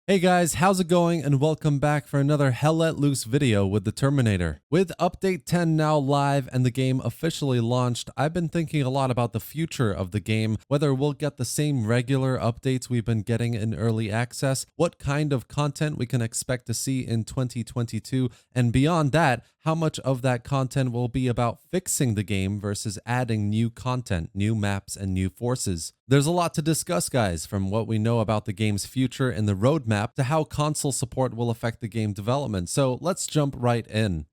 Hey guys, how's it going? And welcome back for another Hell Let Loose video with the Terminator. With Update 10 now live and the game officially launched, I've been thinking a lot about the future of the game, whether we'll get the same regular updates we've been getting in early access, what kind of content we can expect to see in 2022, and beyond that, how much of that content will be about fixing the game versus adding new content, new maps, and new forces. There's a lot to discuss, guys, from what we know about the game's future and the roadmap to how console support will affect the game development. So let's jump right in.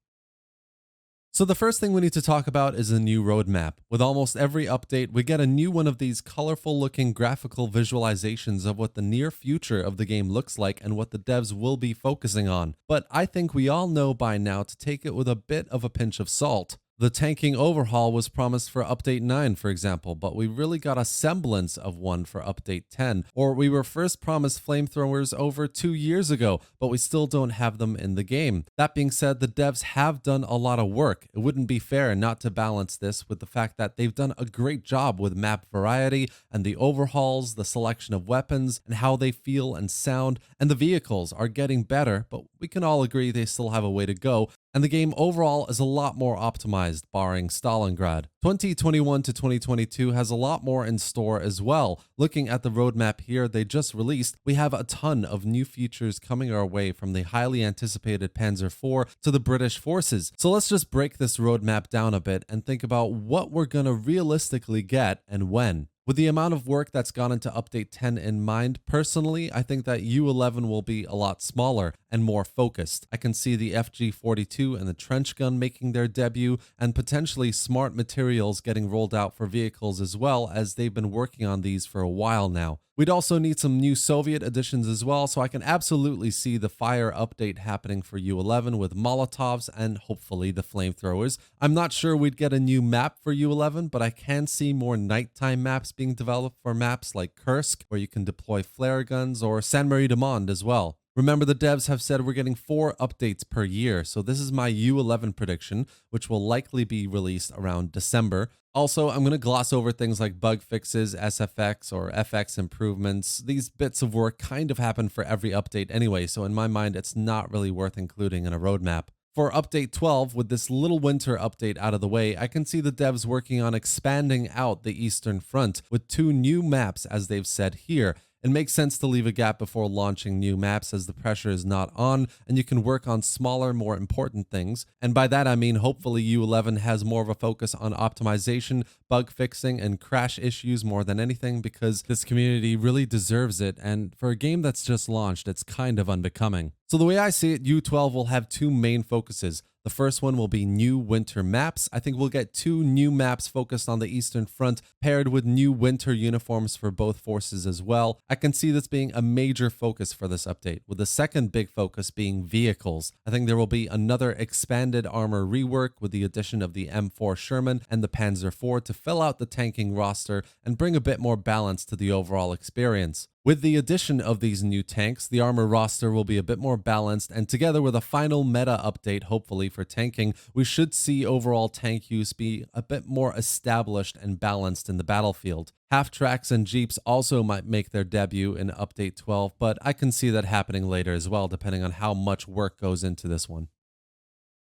So the first thing we need to talk about is a new roadmap. With almost every update, we get a new one of these colorful looking graphical visualizations of what the near future of the game looks like and what the devs will be focusing on. But I think we all know by now to take it with a bit of a pinch of salt. The tanking overhaul was promised for Update 9, for example, but we really got a semblance of one for Update 10. Or we were first promised flamethrowers over 2 years ago, but we still don't have them in the game. That being said, the devs have done a lot of work. It wouldn't be fair not to balance this with the fact that they've done a great job with map variety and the overhauls, the selection of weapons, and how they feel and sound, and the vehicles are getting better, but we can all agree they still have a way to go. And the game overall is a lot more optimized, barring Stalingrad. 2021 to 2022 has a lot more in store as well. Looking at the roadmap here they just released, we have a ton of new features coming our way, from the highly anticipated Panzer IV to the British forces. So let's just break this roadmap down a bit and think about what we're gonna realistically get and when. With the amount of work that's gone into Update 10 in mind, personally, I think that U11 will be a lot smaller and more focused. I can see the FG42 and the trench gun making their debut, and potentially smart materials getting rolled out for vehicles as well, as they've been working on these for a while now. We'd also need some new Soviet additions as well, so I can absolutely see the fire update happening for U11 with Molotovs and hopefully the flamethrowers. I'm not sure we'd get a new map for U11, but I can see more nighttime maps being developed for maps like Kursk, where you can deploy flare guns, or San Marie de Monde as well. Remember, the devs have said we're getting 4 updates per year, so this is my U11 prediction, which will likely be released around December. Also, I'm going to gloss over things like bug fixes, SFX, or FX improvements. These bits of work kind of happen for every update anyway, so in my mind, it's not really worth including in a roadmap. For Update 12, with this little winter update out of the way, I can see the devs working on expanding out the Eastern Front with 2 new maps, as they've said here. It makes sense to leave a gap before launching new maps, as the pressure is not on and you can work on smaller, more important things. And by that I mean hopefully U11 has more of a focus on optimization, bug fixing, and crash issues more than anything, because this community really deserves it, and for a game that's just launched, it's kind of unbecoming. So the way I see it, U12 will have 2 main focuses. The first one will be new winter maps. I think we'll get 2 new maps focused on the Eastern Front, paired with new winter uniforms for both forces as well. I can see this being a major focus for this update, with the second big focus being vehicles. I think there will be another expanded armor rework with the addition of the M4 Sherman and the Panzer IV to fill out the tanking roster and bring a bit more balance to the overall experience. With the addition of these new tanks, the armor roster will be a bit more balanced, and together with a final meta update, hopefully for tanking, we should see overall tank use be a bit more established and balanced in the battlefield. Half-tracks and jeeps also might make their debut in Update 12, but I can see that happening later as well, depending on how much work goes into this one.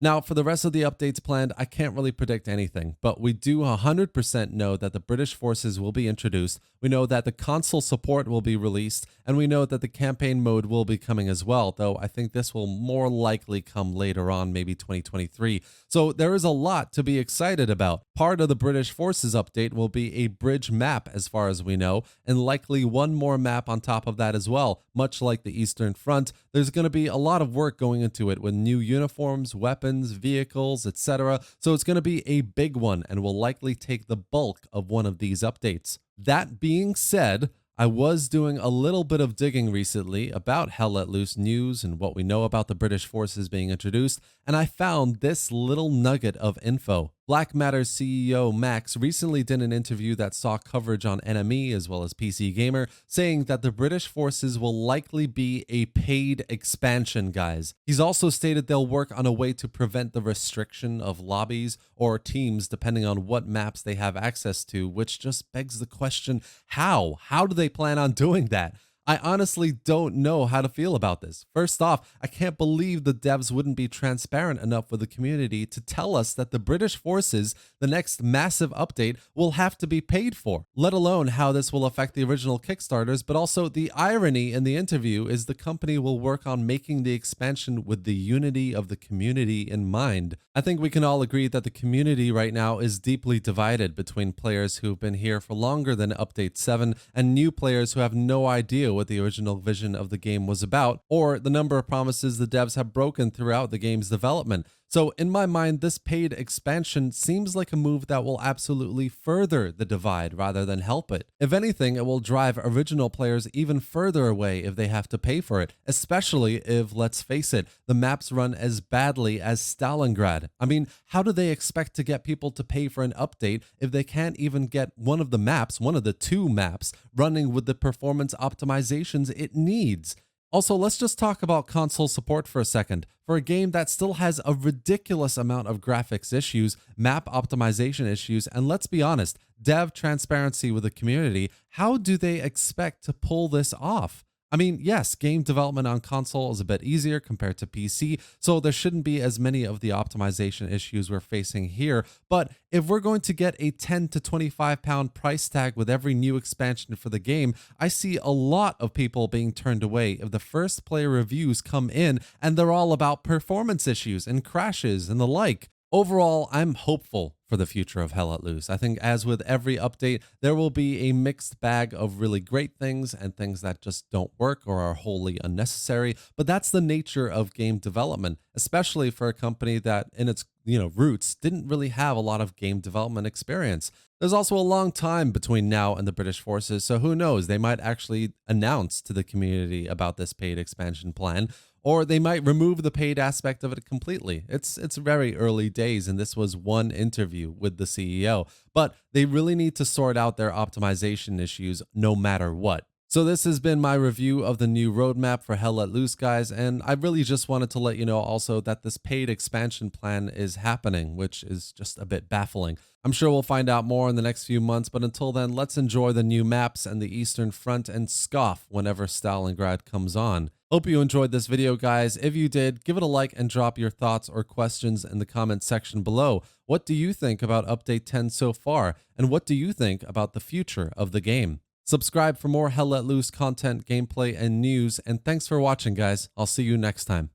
Now, for the rest of the updates planned, I can't really predict anything, but we do 100% know that the British forces will be introduced, we know that the console support will be released, and we know that the campaign mode will be coming as well, though I think this will more likely come later on, maybe 2023. So there is a lot to be excited about. Part of the British forces update will be a bridge map, as far as we know, and likely one more map on top of that as well. Much like the Eastern Front, there's going to be a lot of work going into it with new uniforms, weapons, vehicles, etc. So it's going to be a big one and will likely take the bulk of one of these updates. That being said, I was doing a little bit of digging recently about Hell Let Loose news and what we know about the British forces being introduced, and I found this little nugget of info. Black Matter's CEO Max recently did an interview that saw coverage on NME as well as PCGamer, saying that the British forces will likely be a paid expansion, guys. He's also stated they'll work on a way to prevent the restriction of lobbies or teams depending on what maps they have access to, which just begs the question, how? How do they plan on doing that? I honestly don't know how to feel about this. First off, I can't believe the devs wouldn't be transparent enough with the community to tell us that the British forces, the next massive update, will have to be paid for, let alone how this will affect the original Kickstarters. But also, the irony in the interview is the company will work on making the expansion with the unity of the community in mind. I think we can all agree that the community right now is deeply divided between players who've been here for longer than Update 7 and new players who have no idea what the original vision of the game was about, or the number of promises the devs have broken throughout the game's development. So in my mind, this paid expansion seems like a move that will absolutely further the divide rather than help it. If anything, it will drive original players even further away if they have to pay for it, especially if, let's face it, the maps run as badly as Stalingrad. I mean, how do they expect to get people to pay for an update if they can't even get one of the maps, one of the two maps, running with the performance optimizations it needs? Also, let's just talk about console support for a second. For a game that still has a ridiculous amount of graphics issues, map optimization issues, and let's be honest, dev transparency with the community, how do they expect to pull this off? I mean, yes, game development on console is a bit easier compared to PC, so there shouldn't be as many of the optimization issues we're facing here. But if we're going to get a 10 to 25 pound price tag with every new expansion for the game, I see a lot of people being turned away if the first player reviews come in and they're all about performance issues and crashes and the like. Overall, I'm hopeful for the future of Hell Let Loose. I think, as with every update, there will be a mixed bag of really great things and things that just don't work or are wholly unnecessary. But that's the nature of game development, especially for a company that in its roots didn't really have a lot of game development experience. There's also a long time between now and the British forces, so who knows, they might actually announce to the community about this paid expansion plan, or they might remove the paid aspect of it completely. It's very early days, and this was one interview with the CEO, but they really need to sort out their optimization issues no matter what. So this has been my review of the new roadmap for Hell Let Loose, guys, and I really just wanted to let you know also that this paid expansion plan is happening, which is just a bit baffling. I'm sure we'll find out more in the next few months, but until then, let's enjoy the new maps and the Eastern Front and scoff whenever Stalingrad comes on. Hope you enjoyed this video, guys. If you did, give it a like and drop your thoughts or questions in the comment section below. What do you think about Update 10 so far? And what do you think about the future of the game? Subscribe for more Hell Let Loose content, gameplay, and news. And thanks for watching, guys. I'll see you next time.